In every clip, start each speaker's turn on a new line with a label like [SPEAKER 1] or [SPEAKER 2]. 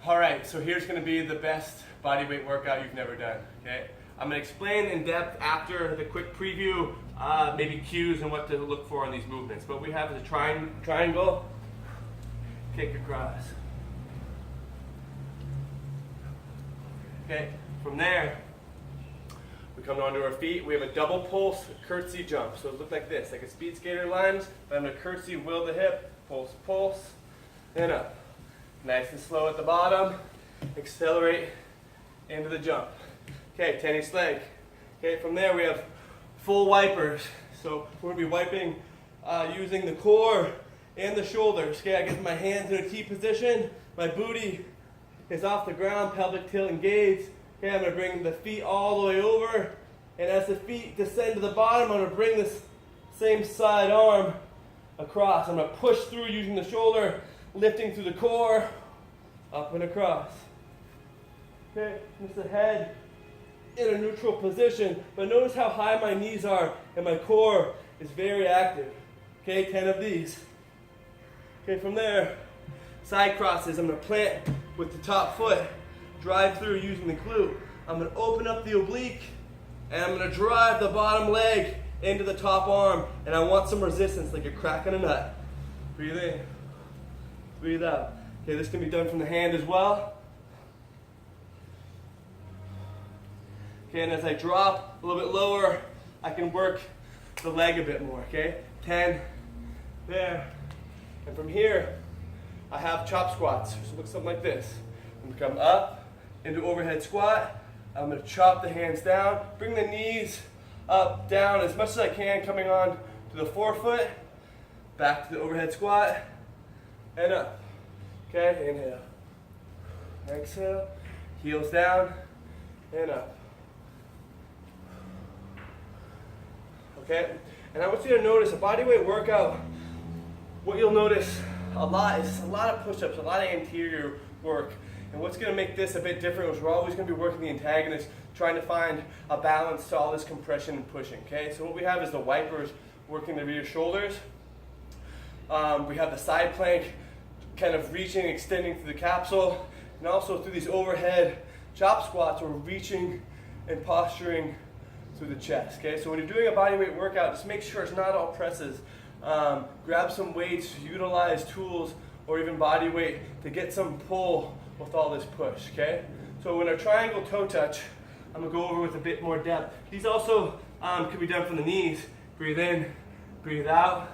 [SPEAKER 1] All right, so here's going to be the best body weight workout you've never done, okay? I'm going to explain in depth after the quick preview, maybe cues and what to look for in these movements. But we have the triangle, kick across. Okay, from there, we come onto our feet. We have a double pulse curtsy jump. So it looks like this, like a speed skater lunge, but I'm going to curtsy, will the hip, pulse, pulse, and up. Nice and slow at the bottom, accelerate into the jump. Okay, tennis leg. Okay, from there we have full wipers. So we're going to be wiping using the core and the shoulders. Okay, I get my hands in a T position, my booty is off the ground, pelvic tilt engaged. Okay, I'm going to bring the feet all the way over, and as the feet descend to the bottom, I'm going to bring this same side arm across. I'm going to push through using the shoulder, lifting through the core, up and across. Okay, just the head in a neutral position, but notice how high my knees are and my core is very active. Okay, 10 of these. Okay, from there, side crosses. I'm going to plant with the top foot, drive through using the glute. I'm going to open up the oblique, and I'm going to drive the bottom leg into the top arm, and I want some resistance like you're cracking a nut. Breathe in, breathe out. Okay, this can be done from the hand as well. Okay, and as I drop a little bit lower, I can work the leg a bit more, okay? 10, there. And from here, I have chop squats. So it looks something like this. I'm going to come up into overhead squat. I'm going to chop the hands down, bring the knees up, down as much as I can, coming on to the forefoot, back to the overhead squat, and up. Okay, inhale, exhale, heels down, and up. Okay, and I want you to notice a bodyweight workout. What you'll notice a lot is a lot of push-ups, a lot of anterior work. And what's going to make this a bit different is we're always going to be working the antagonist, trying to find a balance to all this compression and pushing. Okay, so what we have is the wipers working the rear shoulders. We have the side plank kind of reaching, extending through the capsule, and also through these overhead chop squats, we're reaching and posturing through the chest. Okay, so when you're doing a bodyweight workout, just make sure it's not all presses. Grab some weights, utilize tools, or even body weight to get some pull with all this push. Okay, so in our triangle toe touch, I'm gonna go over with a bit more depth. These also can be done from the knees. Breathe in, breathe out.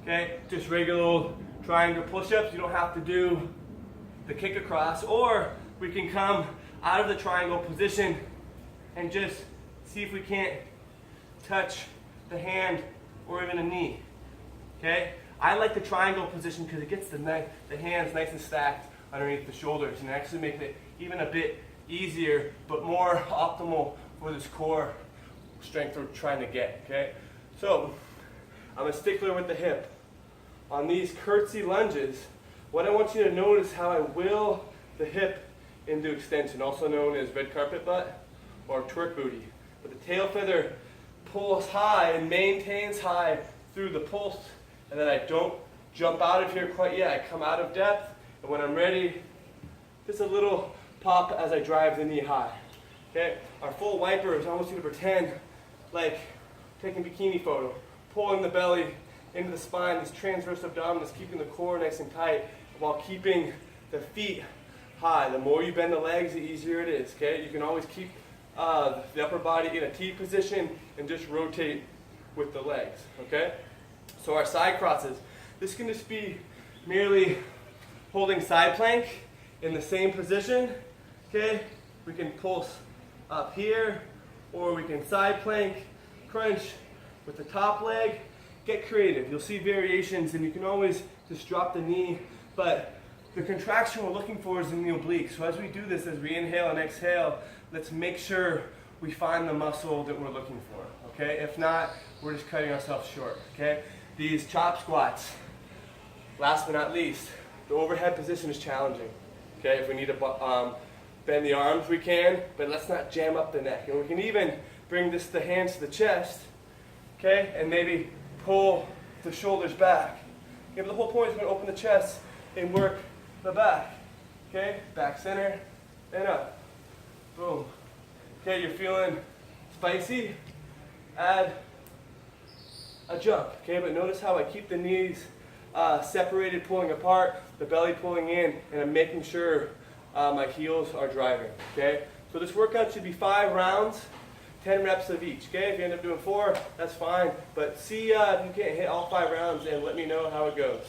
[SPEAKER 1] Okay, just regular old triangle push-ups. You don't have to do the kick across, or we can come out of the triangle position and just see if we can't touch the hand or even a knee. Okay, I like the triangle position because it gets the hands nice and stacked underneath the shoulders and actually makes it even a bit easier but more optimal for this core strength we're trying to get. Okay, so I'm a stickler with the hip. On these curtsy lunges, what I want you to notice is how I will the hip into extension, also known as red carpet butt or twerk booty. But the tail feather pulls high and maintains high through the pulse, and then I don't jump out of here quite yet. I come out of depth, and when I'm ready, just a little pop as I drive the knee high. Okay, our full wipers, I want you to pretend like taking a bikini photo, pulling the belly into the spine, these transverse abdominals, keeping the core nice and tight while keeping the feet high. The more you bend the legs, the easier it is. Okay, you can always keep the upper body in a T position and just rotate with the legs. Okay, so our side crosses, this can just be merely holding side plank in the same position. Okay, we can pulse up here, or we can side plank, crunch with the top leg. Get creative. You'll see variations, and you can always just drop the knee, but the contraction we're looking for is in the oblique. So as we do this, as we inhale and exhale, let's make sure we find the muscle that we're looking for. Okay, if not, we're just cutting ourselves short. Okay, these chop squats, last but not least, the overhead position is challenging. Okay, if we need to bend the arms, we can, but let's not jam up the neck. And we can even bring the hands to the chest, okay, and maybe pull the shoulders back. Okay, but the whole point is we're going to open the chest and work the back. Okay, back center, and up. Boom. Okay, you're feeling spicy? Add a jump. Okay, but notice how I keep the knees separated, pulling apart, the belly pulling in, and I'm making sure my heels are driving. Okay, so this workout should be 5 rounds, 10 reps of each. Okay, if you end up doing 4, that's fine, but see if you can't hit all 5 rounds and let me know how it goes.